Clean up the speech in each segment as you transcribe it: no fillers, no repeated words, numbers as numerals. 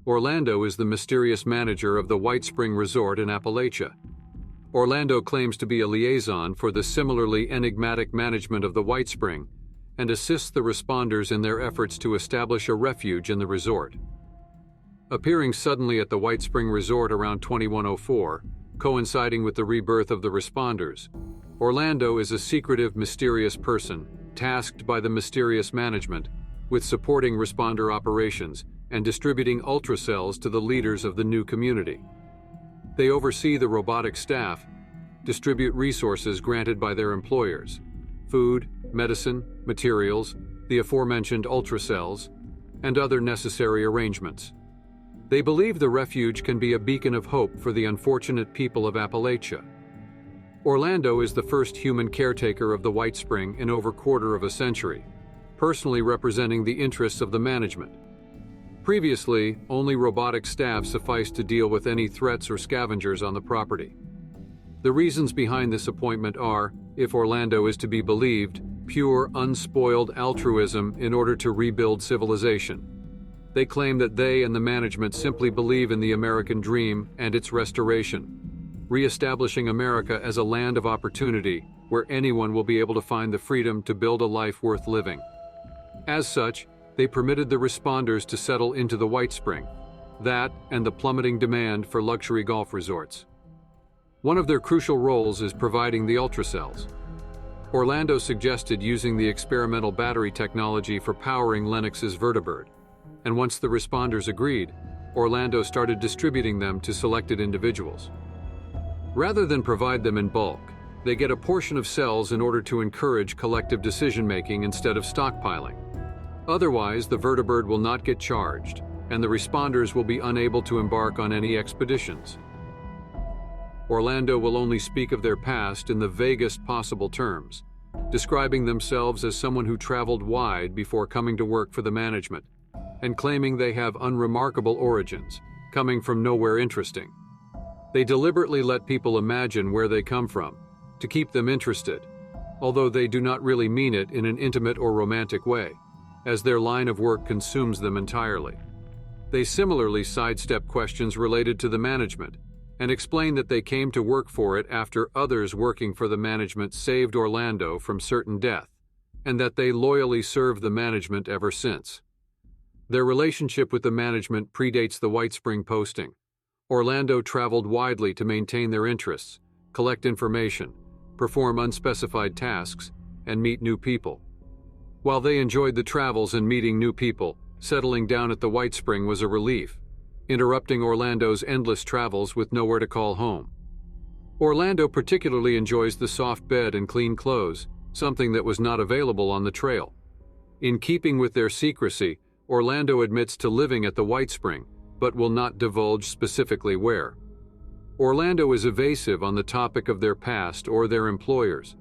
Orlando is the mysterious manager of the White Spring Resort in Appalachia. Orlando claims to be a liaison for the similarly enigmatic management of the White Spring and assists the responders in their efforts to establish a refuge in the resort. Appearing suddenly at the White Spring Resort around 2104, coinciding with the rebirth of the responders, Orlando is a secretive, mysterious person tasked by the mysterious management with supporting responder operations and distributing ultracells to the leaders of the new community. They oversee the robotic staff, distribute resources granted by their employers, food, medicine, materials, the aforementioned ultracells, and other necessary arrangements. They believe the refuge can be a beacon of hope for the unfortunate people of Appalachia. Orlando is the first human caretaker of the White Spring in over a quarter of a century, personally representing the interests of the management. Previously, only robotic staff sufficed to deal with any threats or scavengers on the property. The reasons behind this appointment are, if Orlando is to be believed, pure, unspoiled altruism in order to rebuild civilization. They claim that they and the management simply believe in the American dream and its restoration, re-establishing America as a land of opportunity where anyone will be able to find the freedom to build a life worth living. As such, they permitted the responders to settle into the White Spring, that and the plummeting demand for luxury golf resorts. One of their crucial roles is providing the ultracells. Orlando suggested using the experimental battery technology for powering Lennox's vertibird, and once the responders agreed, Orlando started distributing them to selected individuals. Rather than provide them in bulk, they get a portion of cells in order to encourage collective decision-making instead of stockpiling. Otherwise, the vertibird will not get charged, and the responders will be unable to embark on any expeditions. Orlando will only speak of their past in the vaguest possible terms, describing themselves as someone who traveled wide before coming to work for the management, and claiming they have unremarkable origins, coming from nowhere interesting. They deliberately let people imagine where they come from, to keep them interested, although they do not really mean it in an intimate or romantic way, as their line of work consumes them entirely. They similarly sidestep questions related to the management, and explain that they came to work for it after others working for the management saved Orlando from certain death, and that they loyally served the management ever since. Their relationship with the management predates the White Spring posting. Orlando traveled widely to maintain their interests, collect information, perform unspecified tasks, and meet new people. While they enjoyed the travels and meeting new people, settling down at the White Spring was a relief, interrupting Orlando's endless travels with nowhere to call home. Orlando particularly enjoys the soft bed and clean clothes, something that was not available on the trail. In keeping with their secrecy, Orlando admits to living at the White Spring, but will not divulge specifically where. Orlando is evasive on the topic of their past or their employers.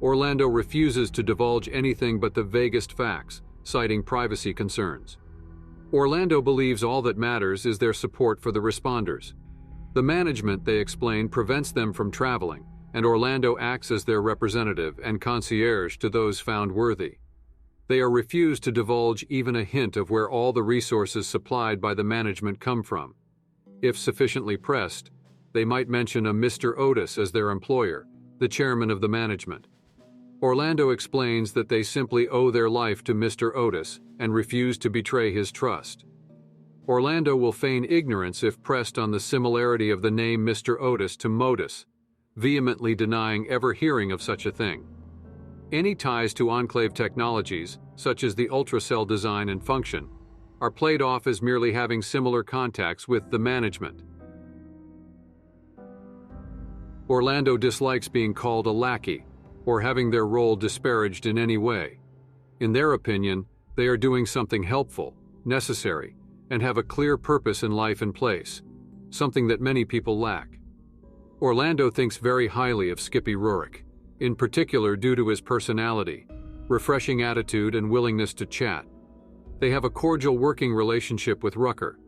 Orlando refuses to divulge anything but the vaguest facts, citing privacy concerns. Orlando believes all that matters is their support for the responders. The management, they explain, prevents them from traveling, and Orlando acts as their representative and concierge to those found worthy. They are refused to divulge even a hint of where all the resources supplied by the management come from. If sufficiently pressed, they might mention a Mr. Otis as their employer, the chairman of the management. Orlando explains that they simply owe their life to Mr. Otis and refuse to betray his trust. Orlando will feign ignorance if pressed on the similarity of the name Mr. Otis to MODUS, vehemently denying ever hearing of such a thing. Any ties to Enclave technologies, such as the Ultracell design and function, are played off as merely having similar contacts with the management. Orlando dislikes being called a lackey, or having their role disparaged in any way. In their opinion, they are doing something helpful, necessary, and have a clear purpose in life and place, something that many people lack. Orlando thinks very highly of Skippy Rurick, in particular due to his personality, refreshing attitude, and willingness to chat. They have a cordial working relationship with Rucker,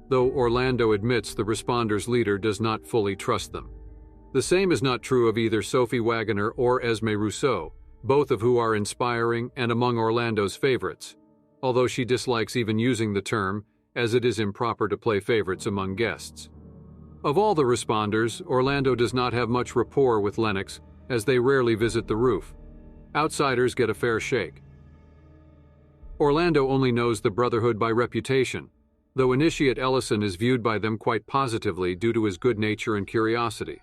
though Orlando admits the responders' leader does not fully trust them. The same is not true of either Sophie Wagoner or Esme Rousseau, both of who are inspiring and among Orlando's favorites, although she dislikes even using the term, as it is improper to play favorites among guests. Of all the responders, Orlando does not have much rapport with Lennox, as they rarely visit the roof. Outsiders get a fair shake. Orlando only knows the Brotherhood by reputation, though Initiate Ellison is viewed by them quite positively due to his good nature and curiosity.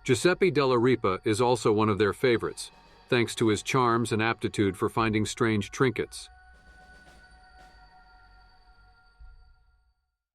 Giuseppe Della Ripa is also one of their favorites, thanks to his charms and aptitude for finding strange trinkets.